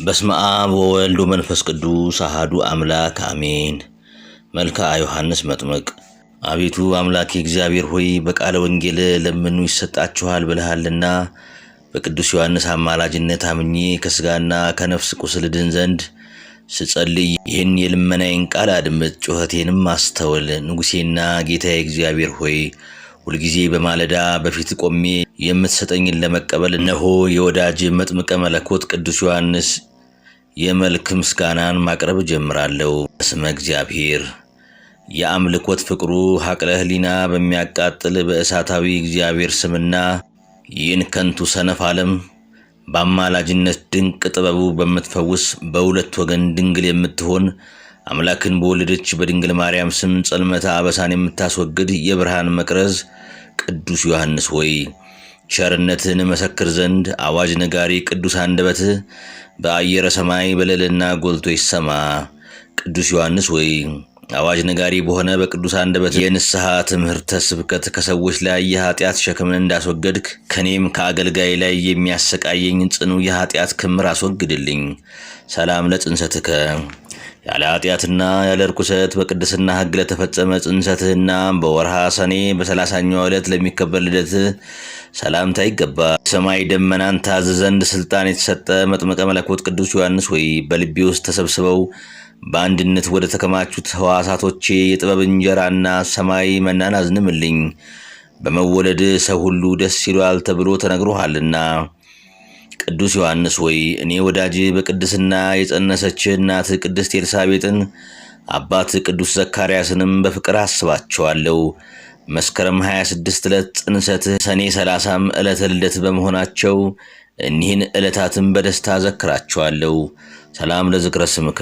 በስመ አብ ወወልድ ወመንፈስ ቅዱስ አሐዱ አምላክ አሜን። መልክአ ዮሐንስ መጥምቅ። አቤቱ አምላኬ እግዚአብሔር ሆይ በቃለ ወንጌል ለምኑ ይሰጣችኋል ብለሃልና በቅዱስ ዮሐንስ አማላጅነት አምኜ ከስጋና ከነፍስ ቁስል ድን ዘንድ ስጸልይ ይህን የልመናዬን ቃል አድምጥ፣ ጩኸቴንም አስተውል። ንጉሴና ጌታዬ እግዚአብሔር ሆይ ሁልጊዜ በማለዳ በፊት ቆሜ የምትሰጠኝን ለመቀበል እነሆ የወዳጅ መጥምቀ መለኮት ቅዱስ ዮሐንስ የመልክ ምስጋናን ማቅረብ ጀምራለሁ። በስመ እግዚአብሔር የአምልኮት ፍቅሩ ሐቅለ ሕሊና በሚያቃጥል በእሳታዊ እግዚአብሔር ስምና ይህን ከንቱ ሰነፍ ዓለም በአማላጅነት ድንቅ ጥበቡ በምትፈውስ በሁለት ወገን ድንግል የምትሆን አምላክን በወለደች በድንግል ማርያም ስም ጸልመታ አበሳን የምታስወግድ የብርሃን መቅረዝ ቅዱስ ዮሐንስ ሆይ ቸርነትን መሰክር ዘንድ አዋጅ ነጋሪ ቅዱስ አንደበትህ በአየረ ሰማይ በለልና ጎልቶ ይሰማ። ቅዱስ ዮሐንስ ሆይ አዋጅ ነጋሪ በሆነ በቅዱስ አንደበት የንስሐ ትምህርተ ስብከት ከሰዎች ላይ የኃጢአት ሸክምን እንዳስወገድክ ከኔም ከአገልጋይ ላይ የሚያሰቃየኝ ጽኑ የኃጢአት ክምር አስወግድልኝ። ሰላም ለጽንሰትከ ያለ ኃጢአትና ያለ ርኩሰት በቅድስና ሕግ ለተፈጸመ ጽንሰትህና በወርሃ ሰኔ በ30ኛው ዕለት ለሚከበር ልደትህ ሰላምታ ይገባል። ሰማይ ደመናን ታዝ ዘንድ ስልጣን የተሰጠ መጥምቀ መለኮት ቅዱስ ዮሐንስ ሆይ በልቤ ውስጥ ተሰብስበው በአንድነት ወደ ተከማቹት ሕዋሳቶቼ የጥበብ እንጀራና ሰማይ መናን አዝንምልኝ። በመወለድ ሰው ሁሉ ደስ ይሏል ተብሎ ተነግሮሃልና ቅዱስ ዮሐንስ ሆይ እኔ ወዳጅ በቅድስና የጸነሰች እናት ቅድስት ኤልሳቤጥን አባት ቅዱስ ዘካርያስንም በፍቅር አስባቸዋለሁ። መስከረም 26 ዕለት ጽንሰትህ ሰኔ 30 ዕለተ ልደት በመሆናቸው እኒህን ዕለታትን በደስታ ዘክራቸዋለሁ። ሰላም ለዝክረ ስምከ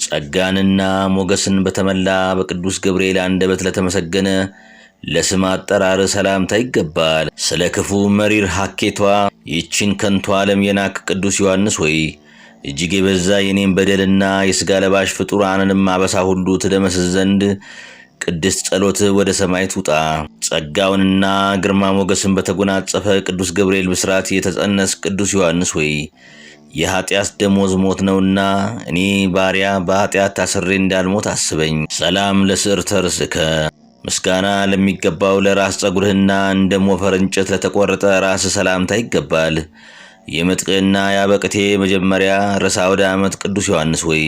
ጸጋንና ሞገስን በተመላ በቅዱስ ገብርኤል አንደበት ለተመሰገነ ለስም አጠራር ሰላምታ ይገባል። ስለ ክፉ መሪር ሐኬቷ ይችን ከንቱ ዓለም የናክ ቅዱስ ዮሐንስ ሆይ እጅግ የበዛ የኔም በደልና የሥጋ ለባሽ ፍጡራንንም አበሳ ሁሉ ትደመስስ ዘንድ ቅድስት ጸሎት ወደ ሰማይ ትውጣ። ጸጋውንና ግርማ ሞገስን በተጎናጸፈ ቅዱስ ገብርኤል ብስራት የተጸነስ ቅዱስ ዮሐንስ ሆይ የኃጢአት ደሞዝ ሞት ነውና እኔ ባሪያ በኃጢአት ታስሬ እንዳልሞት አስበኝ። ሰላም ለስዕርተ ርእስከ ምስጋና ለሚገባው ለራስ ጸጉርህና እንደ ሞፈር እንጨት ለተቆረጠ ራስ ሰላምታ ይገባል። የመጥቅና ያበቅቴ መጀመሪያ ርዕሰ አውደ ዓመት ቅዱስ ዮሐንስ ሆይ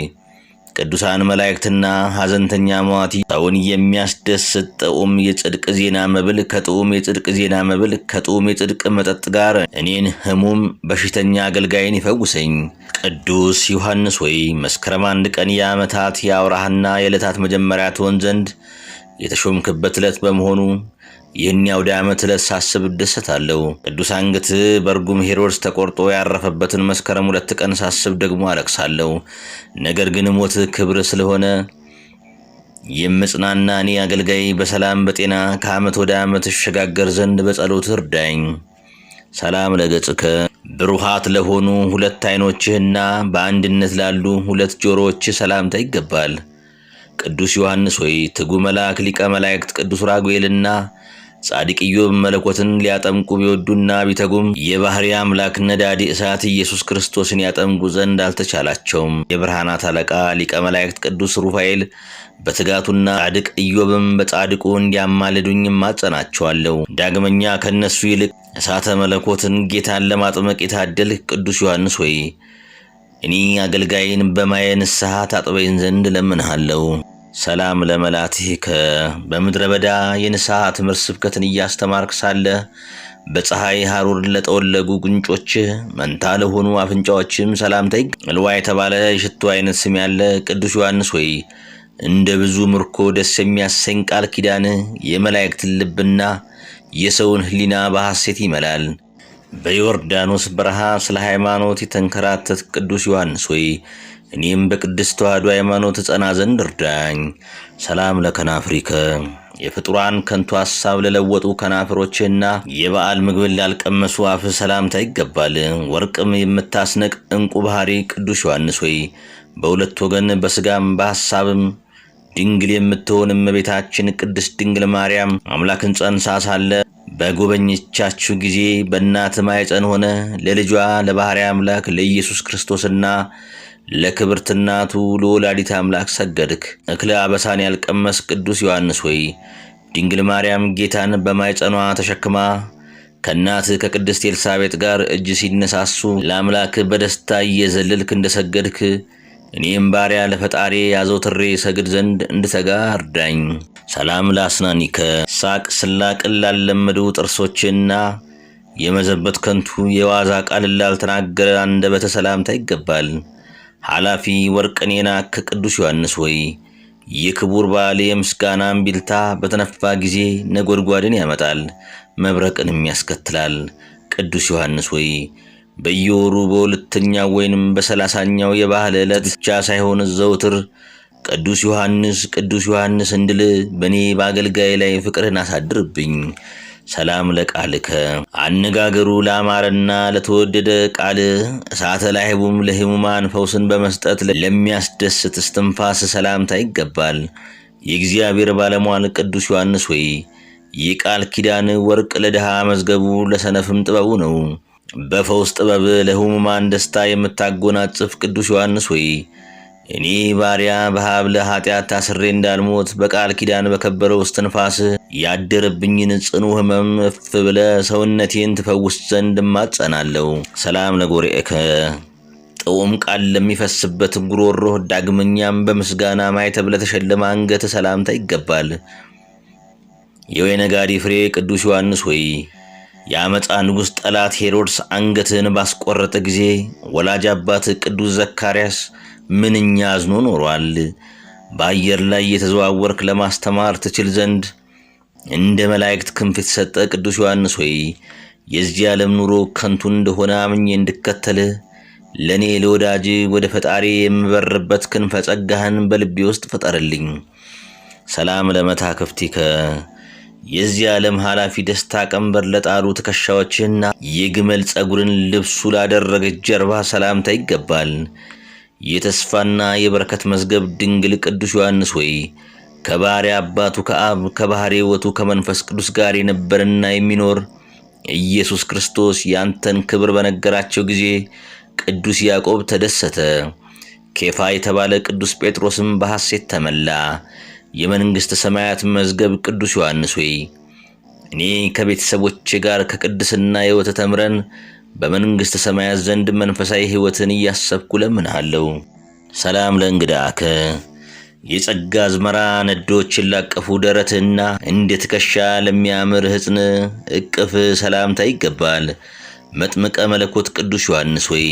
ቅዱሳን መላእክትና ሐዘንተኛ መዋቲ ሰውን የሚያስደስት ጥዑም የጽድቅ ዜና መብል ከጥዑም የጽድቅ ዜና መብል ከጥዑም የጽድቅ መጠጥ ጋር እኔን ሕሙም በሽተኛ አገልጋይን ይፈውሰኝ። ቅዱስ ዮሐንስ ሆይ መስከረም 1 ቀን የዓመታት የአውራህና የዕለታት መጀመሪያ ትሆን ዘንድ የተሾምክበት ዕለት በመሆኑ ይህን የአውደ ዓመት ዕለት ሳስብ እደሰታለሁ። ቅዱስ አንገትህ በርጉም ሄሮድስ ተቆርጦ ያረፈበትን መስከረም 2 ቀን ሳስብ ደግሞ አለቅሳለሁ። ነገር ግን ሞት ክብር ስለሆነ የምጽናና እኔ አገልጋይ በሰላም በጤና ከዓመት ወደ ዓመት እሸጋገር ዘንድ በጸሎት እርዳኝ። ሰላም ለገጽከ ብሩሃት ለሆኑ ሁለት ዓይኖችህና በአንድነት ላሉ ሁለት ጆሮዎችህ ሰላምታ ይገባል። ቅዱስ ዮሐንስ ሆይ ትጉ መልአክ ሊቀ መላእክት ቅዱስ ራጉኤልና ጻድቅ ኢዮብ መለኮትን ሊያጠምቁ ቢወዱና ቢተጉም የባህሪ አምላክ ነዳዲ እሳት ኢየሱስ ክርስቶስን ያጠምቁ ዘንድ አልተቻላቸውም። የብርሃናት አለቃ ሊቀ መላእክት ቅዱስ ሩፋኤል በትጋቱና ጻድቅ ኢዮብም በጻድቁ እንዲያማልዱኝ ማጸናቸዋለሁ። ዳግመኛ ከነሱ ይልቅ እሳተ መለኮትን ጌታን ለማጥመቅ የታደልህ ቅዱስ ዮሐንስ ሆይ እኔ አገልጋይን በማየ ንስሐ ታጥበኝ ዘንድ ለምንሃለሁ። ሰላም ለመላትከ በምድረ በዳ የንስሐ ትምህርት ስብከትን እያስተማርክ ሳለ በፀሐይ ሐሩር ለጠወለጉ ጉንጮችህ መንታ ለሆኑ አፍንጫዎችም ሰላምታ እልዋ የተባለ የሽቱ አይነት ስም ያለ ቅዱስ ዮሐንስ ሆይ እንደ ብዙ ምርኮ ደስ የሚያሰኝ ቃል ኪዳን የመላእክትን ልብና የሰውን ሕሊና በሐሴት ይመላል። በዮርዳኖስ በረሃ ስለ ሃይማኖት የተንከራተት ቅዱስ ዮሐንስ ሆይ እኔም በቅድስት ተዋሕዶ ሃይማኖት ጸና ዘንድ እርዳኝ። ሰላም ለከናፍሪከ የፍጡራን ከንቱ ሐሳብ ለለወጡ ከናፍሮችህና የበዓል ምግብን ላልቀመሱ አፍ ሰላምታ ይገባል። ወርቅም የምታስነቅ ዕንቁ ባህሪ ቅዱስ ዮሐንስ ሆይ በሁለት ወገን በሥጋም በሐሳብም ድንግል የምትሆን እመቤታችን ቅድስት ድንግል ማርያም አምላክን ጸንሳ ሳለ በጎበኘቻችሁ ጊዜ በእናት ማኅፀን ሆነ ለልጇ ለባሕርይ አምላክ ለኢየሱስ ክርስቶስና ለክብርት እናቱ ለወላዲተ አምላክ ሰገድክ። እክለ አበሳን ያልቀመስ ቅዱስ ዮሐንስ ሆይ ድንግል ማርያም ጌታን በማኅፀኗ ተሸክማ ከእናት ከቅድስት ኤልሳቤጥ ጋር እጅ ሲነሳሱ ለአምላክ በደስታ እየዘለልክ እንደሰገድክ እኔም ባሪያ ለፈጣሪ አዘውትሬ ሰግድ ዘንድ እንድተጋ እርዳኝ። ሰላም ለአስናኒከ ሳቅ ስላቅን ላለመዱ ጥርሶችና የመዘበት ከንቱ የዋዛ ቃል ላልተናገረ አንደበተ ሰላምታ ይገባል። ኃላፊ ወርቅን የናክ ቅዱስ ዮሐንስ ሆይ የክቡር በዓል የምስጋና እምቢልታ በተነፋ ጊዜ ነጎድጓድን ያመጣል፣ መብረቅንም ያስከትላል። ቅዱስ ዮሐንስ ሆይ በየወሩ በሁለተኛው ወይንም በ30ኛው የባህል ዕለት ብቻ ሳይሆን ዘውትር ቅዱስ ዮሐንስ እንድል በእኔ በአገልጋይ ላይ ፍቅርን አሳድርብኝ። ሰላም ለቃልከ አነጋገሩ ለአማረና ለተወደደ ቃል እሳተ ላህቡም ለሕሙማን ፈውስን በመስጠት ለሚያስደስት እስትንፋስ ሰላምታ ይገባል። የእግዚአብሔር ባለሟል ቅዱስ ዮሐንስ ሆይ የቃል ኪዳን ወርቅ ለድሃ መዝገቡ ለሰነፍም ጥበቡ ነው። በፈውስ ጥበብ ለሕሙማን ደስታ የምታጎናጽፍ ቅዱስ ዮሐንስ ሆይ እኔ ባሪያ በሀብለ ኃጢአት ታስሬ እንዳልሞት በቃል ኪዳን በከበረው እስትንፋስ ያደረብኝን ጽኑ ሕመም እፍ ብለ ሰውነቴን ትፈውስ ዘንድ እማጸናለሁ። ሰላም ለጎርኤከ ጥዑም ቃል ለሚፈስበት ጉሮሮ ዳግመኛም በምስጋና ማኅተብ ለተሸለመ አንገት ሰላምታ ይገባል። የወይነ ጋዲ ፍሬ ቅዱስ ዮሐንስ ሆይ የአመፃ ንጉሥ ጠላት ሄሮድስ አንገትህን ባስቆረጠ ጊዜ ወላጅ አባት ቅዱስ ዘካርያስ ምንኛ አዝኖ ኖሯል። በአየር ላይ የተዘዋወርክ ለማስተማር ትችል ዘንድ እንደ መላእክት ክንፍ የተሰጠ ቅዱስ ዮሐንስ ሆይ የዚህ ዓለም ኑሮ ከንቱ እንደሆነ አምኜ እንድከተልህ ለእኔ ለወዳጅ ወደ ፈጣሪ የምበርበት ክንፈ ጸጋህን በልቤ ውስጥ ፍጠርልኝ። ሰላም ለመታክፍቲከ የዚህ ዓለም ኃላፊ ደስታ ቀንበር ለጣሉ ትከሻዎችህና የግመል ጸጉርን ልብሱ ላደረገች ጀርባ ሰላምታ ይገባል። የተስፋና የበረከት መዝገብ ድንግል ቅዱስ ዮሐንስ ሆይ ከባሕርይ አባቱ ከአብ ከባሕርይ ሕይወቱ ከመንፈስ ቅዱስ ጋር የነበረና የሚኖር ኢየሱስ ክርስቶስ ያንተን ክብር በነገራቸው ጊዜ ቅዱስ ያዕቆብ ተደሰተ። ኬፋ የተባለ ቅዱስ ጴጥሮስም በሐሴት ተመላ። የመንግሥተ ሰማያት መዝገብ ቅዱስ ዮሐንስ ሆይ እኔ ከቤተሰቦቼ ጋር ከቅድስና ሕይወት ተምረን በመንግሥተ ሰማያት ዘንድ መንፈሳዊ ሕይወትን እያሰብኩ ለምንሃለሁ። ሰላም ለእንግዳከ የጸጋ አዝመራ ነዶችን ላቀፉ ደረትህና እንደ ትከሻ ለሚያምር ሕፅን እቅፍ ሰላምታ ይገባል። መጥምቀ መለኮት ቅዱስ ዮሐንስ ሆይ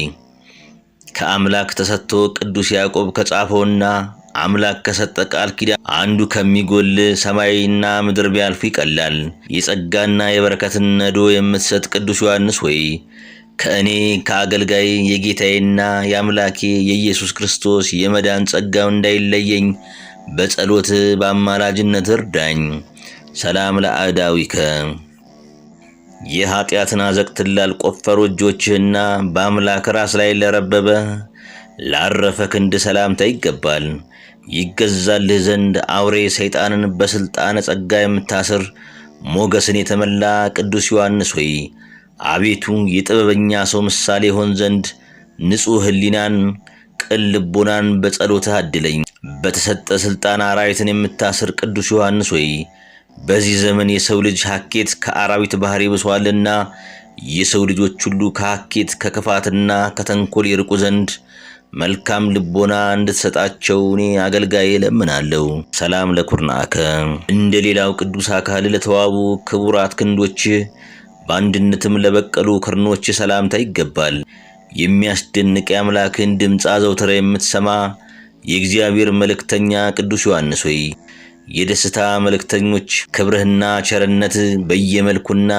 ከአምላክ ተሰጥቶ ቅዱስ ያዕቆብ ከጻፈውና አምላክ ከሰጠ ቃል ኪዳን አንዱ ከሚጎል ሰማይና ምድር ቢያልፉ ይቀላል። የጸጋና የበረከትን ነዶ የምትሰጥ ቅዱስ ዮሐንስ ሆይ ከእኔ ከአገልጋይ የጌታዬና የአምላኬ የኢየሱስ ክርስቶስ የመዳን ጸጋው እንዳይለየኝ በጸሎት በአማላጅነት እርዳኝ። ሰላም ለአዕዳዊከ የኃጢአትን አዘቅት ላልቆፈሩ እጆችህና በአምላክ ራስ ላይ ለረበበ ላረፈ ክንድ ሰላምታ ይገባል። ይገዛልህ ዘንድ አውሬ ሰይጣንን በስልጣነ ጸጋ የምታስር ሞገስን የተመላ ቅዱስ ዮሐንስ ሆይ አቤቱ የጥበበኛ ሰው ምሳሌ ሆን ዘንድ ንጹሕ ሕሊናን ቅን ልቦናን በጸሎትህ አድለኝ። በተሰጠ ስልጣን አራዊትን የምታስር ቅዱስ ዮሐንስ ሆይ በዚህ ዘመን የሰው ልጅ ሐኬት ከአራዊት ባህሪ ብሷልና የሰው ልጆች ሁሉ ከሐኬት ከክፋትና ከተንኮል ይርቁ ዘንድ መልካም ልቦና እንድትሰጣቸው እኔ አገልጋዬ ለምናለሁ። ሰላም ለኩርናከ እንደ ሌላው ቅዱስ አካል ለተዋቡ ክቡራት ክንዶች በአንድነትም ለበቀሉ ክርኖች ሰላምታ ይገባል። የሚያስደንቅ የአምላክን ድምፅ አዘውትረ የምትሰማ የእግዚአብሔር መልእክተኛ ቅዱስ ዮሐንስ ሆይ የደስታ መልእክተኞች ክብርህና ቸርነት በየመልኩና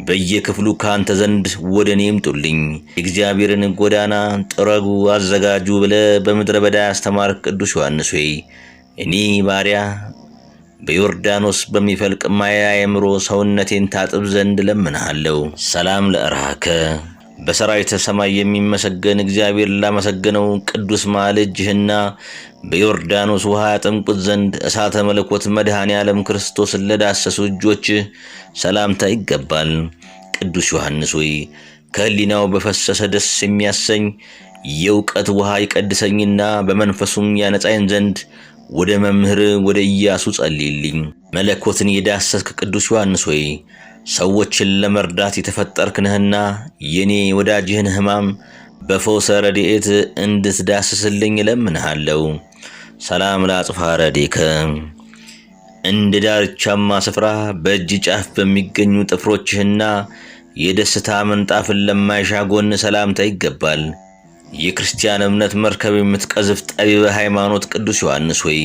በየክፍሉ ካንተ ዘንድ ወደ እኔ ይምጡልኝ። የእግዚአብሔርን ጎዳና ጥረጉ አዘጋጁ ብለ በምድረ በዳ ያስተማርክ ቅዱስ ዮሐንስ ሆይ እኔ ባሪያ በዮርዳኖስ በሚፈልቅ ማያ የምሮ ሰውነቴን ታጥብ ዘንድ ለምንሃለሁ። ሰላም ለእርሃከ በሰራዊተ ሰማይ የሚመሰገን እግዚአብሔር ላመሰገነው ቅዱስ መሃል እጅህና በዮርዳኖስ ውሃ ያጠምቁት ዘንድ እሳተ መለኮት መድኃኔ ዓለም ክርስቶስን ለዳሰሱ እጆች ሰላምታ ይገባል። ቅዱስ ዮሐንስ ሆይ ከህሊናው በፈሰሰ ደስ የሚያሰኝ የእውቀት ውሃ ይቀድሰኝና በመንፈሱም ያነጻኝ ዘንድ ወደ መምህር ወደ ኢያሱ ጸልይልኝ። መለኮትን የዳሰስክ ቅዱስ ዮሐንስ ሆይ ሰዎችን ለመርዳት የተፈጠርክ ነህና የኔ ወዳጅህን ሕማም በፈውሰ ረድኤት እንድትዳስስልኝ እለምንሃለሁ። ሰላም ለአጽፋ ረድኤከ እንደ ዳርቻማ ስፍራ በእጅ ጫፍ በሚገኙ ጥፍሮችህና የደስታ ምንጣፍን ለማይሻ ጎን ሰላምታ ይገባል። የክርስቲያን እምነት መርከብ የምትቀዝፍ ጠቢበ ሃይማኖት ቅዱስ ዮሐንስ ሆይ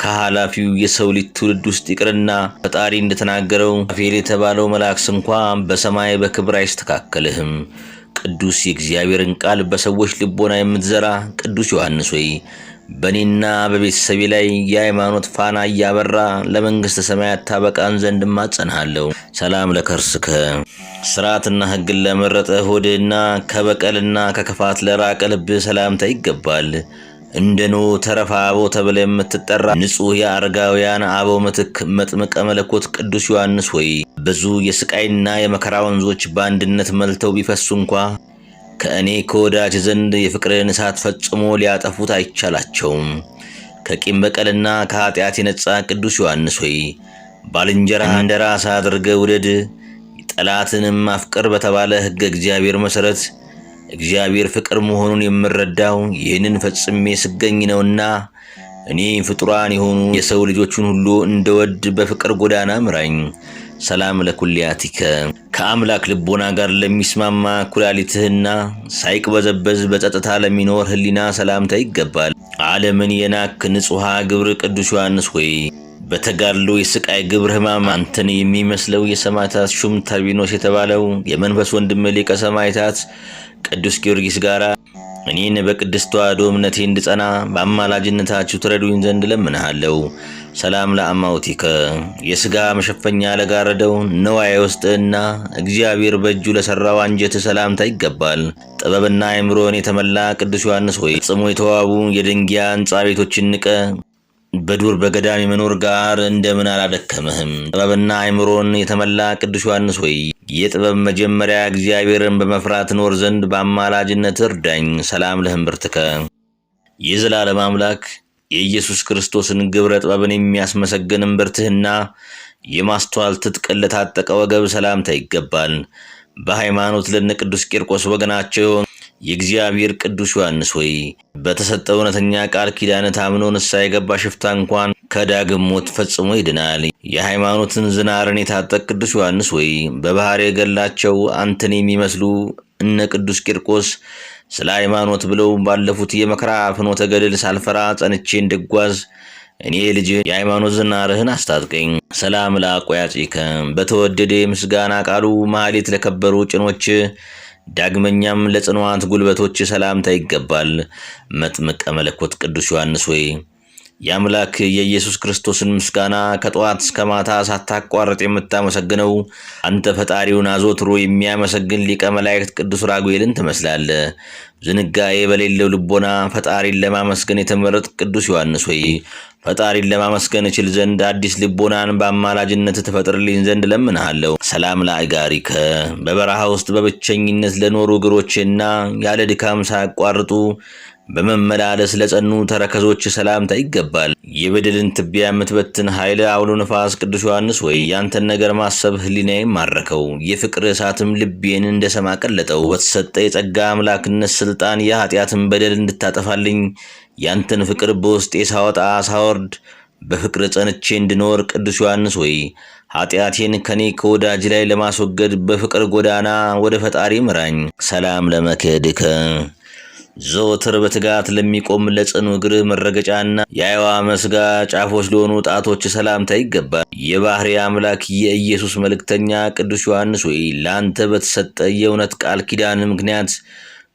ከኃላፊው የሰው ልጅ ትውልድ ውስጥ ይቅርና ፈጣሪ እንደተናገረው አፌል የተባለው መልአክስ እንኳ በሰማይ በክብር አይስተካከልህም። ቅዱስ የእግዚአብሔርን ቃል በሰዎች ልቦና የምትዘራ ቅዱስ ዮሐንስ ሆይ በእኔና በቤተሰቤ ላይ የሃይማኖት ፋና እያበራ ለመንግሥተ ሰማያት ታበቃን ዘንድ እማጸንሃለሁ። ሰላም ለከርስከ ስርዓትና ሕግን ለመረጠ ሆድህና ከበቀልና ከክፋት ለራቀ ልብህ ሰላምታ ይገባል። እንደ ኖኅ ተረፈ አበው ተብለህ የምትጠራ ንጹሕ የአረጋውያን አበው ምትክ መጥምቀ መለኮት ቅዱስ ዮሐንስ ሆይ ብዙ የስቃይና የመከራ ወንዞች በአንድነት መልተው ቢፈሱ እንኳ ከእኔ ከወዳጅ ዘንድ የፍቅርህን እሳት ፈጽሞ ሊያጠፉት አይቻላቸውም። ከቂም በቀልና ከኃጢአት የነጻ ቅዱስ ዮሐንስ ሆይ ባልንጀራህን እንደ ራስህ አድርገህ ውደድ፣ ጠላትንም አፍቅር በተባለ ሕገ እግዚአብሔር መሠረት እግዚአብሔር ፍቅር መሆኑን የምረዳው ይህንን ፈጽሜ ስገኝ ነውና እኔ ፍጡራን የሆኑ የሰው ልጆችን ሁሉ እንደወድ በፍቅር ጎዳና ምራኝ። ሰላም ለኩልያቲከ ከአምላክ ልቦና ጋር ለሚስማማ ኩላሊትህና ሳይቅበዘበዝ በጸጥታ ለሚኖር ህሊና ሰላምታ ይገባል። ዓለምን የናክ ንጹሐ ግብር ቅዱስ ዮሐንስ ሆይ በተጋድሎ የስቃይ ግብር ሕማም አንተን የሚመስለው የሰማዕታት ሹም ተርቢኖስ የተባለው የመንፈስ ወንድም ሊቀ ሰማዕታት ቅዱስ ጊዮርጊስ ጋር እኔን በቅድስት ተዋሕዶ እምነቴ እንድጸና በአማላጅነታችሁ ትረዱኝ ዘንድ እለምንሃለሁ። ሰላም ለአማውቲከ የሥጋ መሸፈኛ ለጋረደው ነዋየ ውስጥህና እግዚአብሔር በእጁ ለሠራው አንጀትህ ሰላምታ ይገባል። ጥበብና አእምሮን የተመላ ቅዱስ ዮሐንስ ሆይ ጽሞ የተዋቡ የድንጊያ ሕንጻ ቤቶችን ንቀ በዱር በገዳም የመኖር ጋር እንደምን አላደከመህም። ጥበብና አእምሮን የተመላ ቅዱስ ዮሐንስ ሆይ የጥበብ መጀመሪያ እግዚአብሔርን በመፍራት ኖር ዘንድ በአማላጅነት እርዳኝ። ሰላም ለህምብርትከ የዘላለም አምላክ የኢየሱስ ክርስቶስን ግብረ ጥበብን የሚያስመሰግን እምብርትህና የማስተዋል ትጥቅን ለታጠቀ ወገብ ሰላምታ ይገባል። በሃይማኖት ለነ ቅዱስ ቂርቆስ ወገናቸው የእግዚአብሔር ቅዱስ ዮሐንስ ሆይ በተሰጠው እውነተኛ ቃል ኪዳን ታምኖ ንስሐ የገባ ሽፍታ እንኳን ከዳግም ሞት ፈጽሞ ይድናል። የሃይማኖትን ዝናርን የታጠቅ ቅዱስ ዮሐንስ ሆይ በባህር የገላቸው አንተን የሚመስሉ እነ ቅዱስ ቂርቆስ ስለ ሃይማኖት ብለው ባለፉት የመከራ ፍኖተ ገድል ሳልፈራ ጸንቼ እንድጓዝ እኔ ልጅ የሃይማኖት ዝናርህን አስታጥቀኝ። ሰላም ለአቆያጺከ በተወደደ ምስጋና ቃሉ ማህሌት ለከበሩ ጭኖች ዳግመኛም ለጽኑዓት ጉልበቶች ሰላምታ ይገባል። መጥምቀ መለኮት ቅዱስ ዮሐንስ ሆይ የአምላክ የኢየሱስ ክርስቶስን ምስጋና ከጠዋት እስከ ማታ ሳታቋርጥ የምታመሰግነው አንተ ፈጣሪውን አዘውትሮ የሚያመሰግን ሊቀ መላእክት ቅዱስ ራጉኤልን ትመስላለህ። ዝንጋኤ በሌለው ልቦና ፈጣሪን ለማመስገን የተመረጥ ቅዱስ ዮሐንስ ሆይ ፈጣሪን ለማመስገን እችል ዘንድ አዲስ ልቦናን በአማላጅነት ትፈጥርልኝ ዘንድ ለምንሃለሁ። ሰላም ለአጋሪከ በበረሃ ውስጥ በብቸኝነት ለኖሩ እግሮችና ያለ ድካም ሳያቋርጡ በመመላለስ ለጸኑ ተረከዞች ሰላምታ ይገባል። የበደልን ትቢያ የምትበትን ኃይለ አውሎ ነፋስ ቅዱስ ዮሐንስ ወይ ያንተን ነገር ማሰብ ህሊናዬን ማረከው። የፍቅር እሳትም ልቤን እንደሰማ ቀለጠው። በተሰጠ የጸጋ አምላክነት ስልጣን የኃጢአትን በደል እንድታጠፋልኝ ያንተን ፍቅር በውስጤ ሳወጣ ሳወርድ በፍቅር ጸንቼ እንድኖር ቅዱስ ዮሐንስ ወይ ኃጢአቴን ከኔ ከወዳጅ ላይ ለማስወገድ በፍቅር ጎዳና ወደ ፈጣሪ ምራኝ። ሰላም ለመክድከ ዘወትር በትጋት ለሚቆም ለጽኑ እግር መረገጫና የአይዋ መስጋ ጫፎች ለሆኑ ጣቶች ሰላምታ ይገባል። የባህሪ አምላክ የኢየሱስ መልእክተኛ ቅዱስ ዮሐንስ ወይ ላንተ በተሰጠ የእውነት ቃል ኪዳን ምክንያት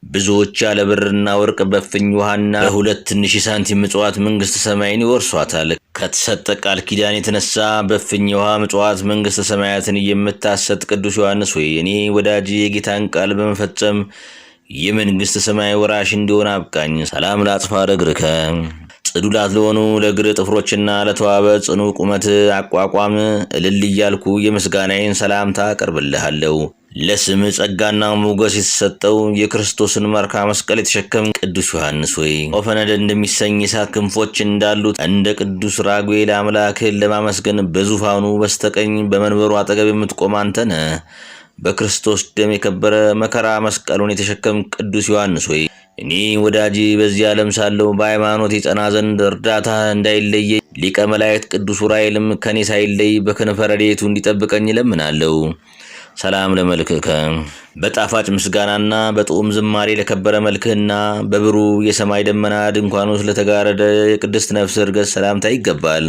ብዙዎች ያለ ብርና ወርቅ በፍኝ ውሃና በ2 ትንሽ ሳንቲም ምጽዋት መንግሥተ ሰማይን ይወርሷታል። ከተሰጠ ቃል ኪዳን የተነሳ በፍኝ ውሃ ምጽዋት መንግሥተ ሰማያትን የምታሰጥ ቅዱስ ዮሐንስ ሆይ እኔ ወዳጅ የጌታን ቃል በመፈጸም የመንግሥተ ሰማይ ወራሽ እንዲሆን አብቃኝ። ሰላም ለአጽፋረ እግርከ ጽዱላት ለሆኑ ለእግር ጥፍሮችና ለተዋበ ጽኑ ቁመት አቋቋም እልል እያልኩ የምስጋናዬን ሰላምታ አቀርብልሃለሁ። ለስም ጸጋና ሞገስ የተሰጠው የክርስቶስን መርካ መስቀል የተሸከም ቅዱስ ዮሐንስ ሆይ ኦፈነደ እንደሚሰኝ የእሳት ክንፎች እንዳሉት እንደ ቅዱስ ራጉኤል አምላክህን ለማመስገን በዙፋኑ በስተቀኝ በመንበሩ አጠገብ የምትቆም አንተ ነህ። በክርስቶስ ደም የከበረ መከራ መስቀሉን የተሸከም ቅዱስ ዮሐንስ ሆይ እኔ ወዳጅ በዚህ ዓለም ሳለሁ በሃይማኖት የጸና ዘንድ እርዳታ እንዳይለየ ሊቀ መላእክት ቅዱስ ዑራኤልም ከኔ ሳይለይ በክንፈ ረድኤቱ እንዲጠብቀኝ እለምናለሁ። ሰላም ለመልክከ በጣፋጭ ምስጋናና በጥዑም ዝማሬ ለከበረ መልክህና በብሩ የሰማይ ደመና ድንኳን ውስጥ ለተጋረደ የቅድስት ነፍስ እርገት ሰላምታ ይገባል።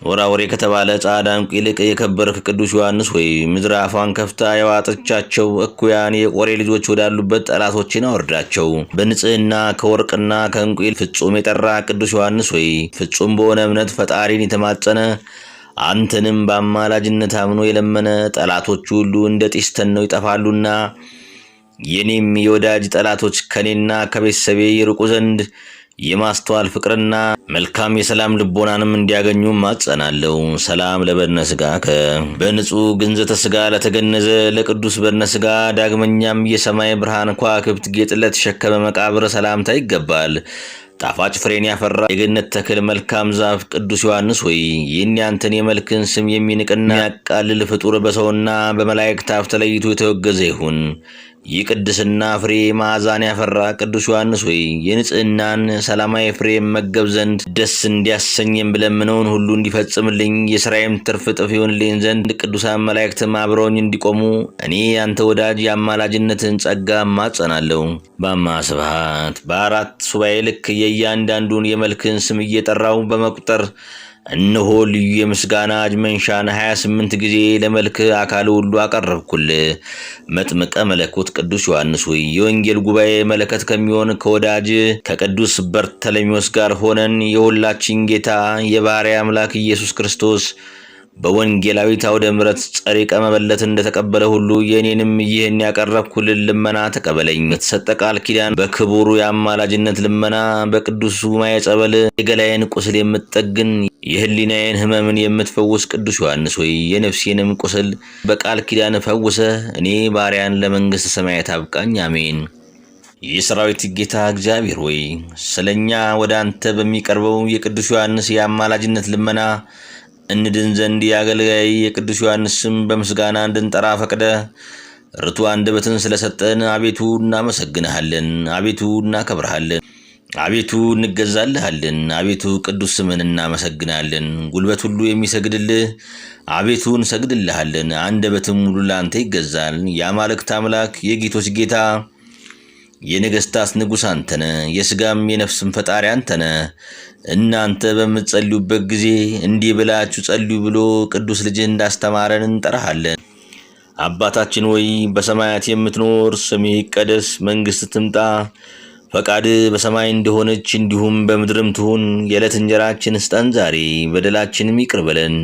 ወራወሬ ከተባለ ጻዕዳ ዕንቁ ይልቅ የከበርክ ቅዱስ ዮሐንስ ሆይ ምድር አፏን ከፍታ የዋጠቻቸው እኩያን የቆሬ ልጆች ወዳሉበት ጠላቶችን አወርዳቸው። በንጽህና ከወርቅና ከዕንቁ ፍጹም የጠራ ቅዱስ ዮሐንስ ሆይ ፍጹም በሆነ እምነት ፈጣሪን የተማጸነ አንተንም በአማላጅነት አምኖ የለመነ ጠላቶቹ ሁሉ እንደ ጢስ ተነው ይጠፋሉና የኔም የወዳጅ ጠላቶች ከኔና ከቤተሰቤ ይርቁ ዘንድ የማስተዋል ፍቅርና መልካም የሰላም ልቦናንም እንዲያገኙ ማጸናለሁ። ሰላም ለበድነ ሥጋከ በንጹህ ግንዘተ ሥጋ ለተገነዘ ለቅዱስ በድነ ሥጋ ዳግመኛም የሰማይ ብርሃን ከዋክብት ጌጥ ለተሸከመ መቃብር ሰላምታ ይገባል። ጣፋጭ ፍሬን ያፈራ የገነት ተክል መልካም ዛፍ ቅዱስ ዮሐንስ ሆይ ይህን ያንተን የመልክን ስም የሚንቅና ያቃልል ፍጡር በሰውና በመላእክት አፍ ተለይቶ የተወገዘ ይሁን። ይህ ቅድስና ፍሬ መዓዛን ያፈራ ቅዱስ ዮሐንስ ሆይ የንጽህናን ሰላማዊ ፍሬ መገብ ዘንድ ደስ እንዲያሰኝም ብለምነውን ሁሉ እንዲፈጽምልኝ የሥራዬም ትርፍ እጥፍ ይሆንልኝ ዘንድ ቅዱሳን መላእክትም አብረውኝ እንዲቆሙ እኔ አንተ ወዳጅ የአማላጅነትን ጸጋ ማጸናለሁ። በአማ ስብሐት በአራት ሱባኤ ልክ የእያንዳንዱን የመልክን ስም እየጠራው በመቁጠር እነሆ ልዩ የምስጋና እጅ መንሻን 28 ጊዜ ለመልክ አካል ሁሉ አቀረብኩልህ። መጥምቀ መለኮት ቅዱስ ዮሐንስ ሆይ የወንጌል ጉባኤ መለከት ከሚሆን ከወዳጅ ከቅዱስ በርተለሚዎስ ጋር ሆነን የሁላችን ጌታ የባሕርይ አምላክ ኢየሱስ ክርስቶስ በወንጌላዊት አውደ ምሕረት ጸሪቀ መበለት እንደተቀበለ ሁሉ የኔንም ይህን ያቀረብኩልን ልመና ተቀበለኝ። በተሰጠ ቃል ኪዳን በክቡሩ የአማላጅነት ልመና በቅዱሱ ማየ ጸበል የገላዬን ቁስል የምትጠግን የህሊናዬን ህመምን የምትፈውስ ቅዱስ ዮሐንስ ሆይ የነፍሴንም ቁስል በቃል ኪዳን ፈውሰህ እኔ ባሪያን ለመንግሥተ ሰማያት አብቃኝ። አሜን። የሰራዊት ጌታ እግዚአብሔር ሆይ ስለኛ ወደ አንተ በሚቀርበው የቅዱስ ዮሐንስ የአማላጅነት ልመና እንድን ዘንድ ያገልጋይ የቅዱስ ዮሐንስ ስም በምስጋና እንድንጠራ ፈቅደ ርቱ አንደበትን ስለሰጠን አቤቱ እናመሰግንሃለን። አቤቱ እናከብርሃለን። አቤቱ እንገዛልሃለን። አቤቱ ቅዱስ ስምን እናመሰግናለን። ጉልበት ሁሉ የሚሰግድልህ አቤቱ እንሰግድልሃለን። አንደበትም ሁሉ ለአንተ ይገዛል። የአማልክት አምላክ የጌቶች ጌታ የነገስታት ንጉሥ አንተነ የሥጋም የነፍስም ፈጣሪ አንተነ። እናንተ በምትጸልዩበት ጊዜ እንዲህ ብላችሁ ጸልዩ ብሎ ቅዱስ ልጅህ እንዳስተማረን እንጠራሃለን። አባታችን ሆይ በሰማያት የምትኖር ስምህ ይቀደስ፣ መንግሥት ትምጣ፣ ፈቃድህ በሰማይ እንደሆነች እንዲሁም በምድርም ትሁን። የዕለት እንጀራችንን ስጠን ዛሬ፣ በደላችንም ይቅር በለን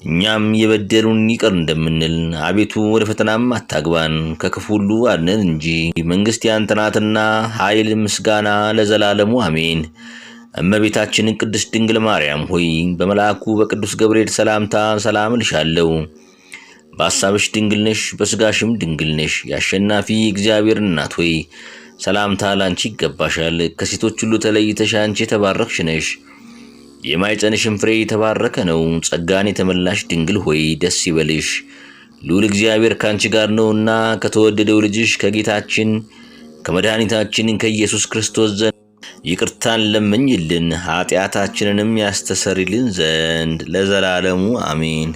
እኛም የበደሉን ይቅር እንደምንል። አቤቱ ወደ ፈተናም አታግባን ከክፉ ሁሉ አድነን እንጂ መንግሥት ያንተ ናትና ኃይል፣ ምስጋና ለዘላለሙ አሜን። እመቤታችን ቅድስት ድንግል ማርያም ሆይ በመልአኩ በቅዱስ ገብርኤል ሰላምታ ሰላም እልሻለሁ። በሐሳብሽ ድንግል ነሽ፣ በሥጋሽም ድንግል ነሽ። የአሸናፊ እግዚአብሔር እናት ሆይ ሰላምታ ላንቺ ይገባሻል። ከሴቶች ሁሉ ተለይተሽ አንቺ የተባረክሽ ነሽ። የማኅፀንሽም ፍሬ የተባረከ ነው። ጸጋን የተመላሽ ድንግል ሆይ ደስ ይበልሽ፣ ልዑል እግዚአብሔር ካንቺ ጋር ነውና ከተወደደው ልጅሽ ከጌታችን ከመድኃኒታችን ከኢየሱስ ክርስቶስ ዘንድ ይቅርታን ለምኝልን ኃጢአታችንንም ያስተሰርይልን ዘንድ ለዘላለሙ አሜን።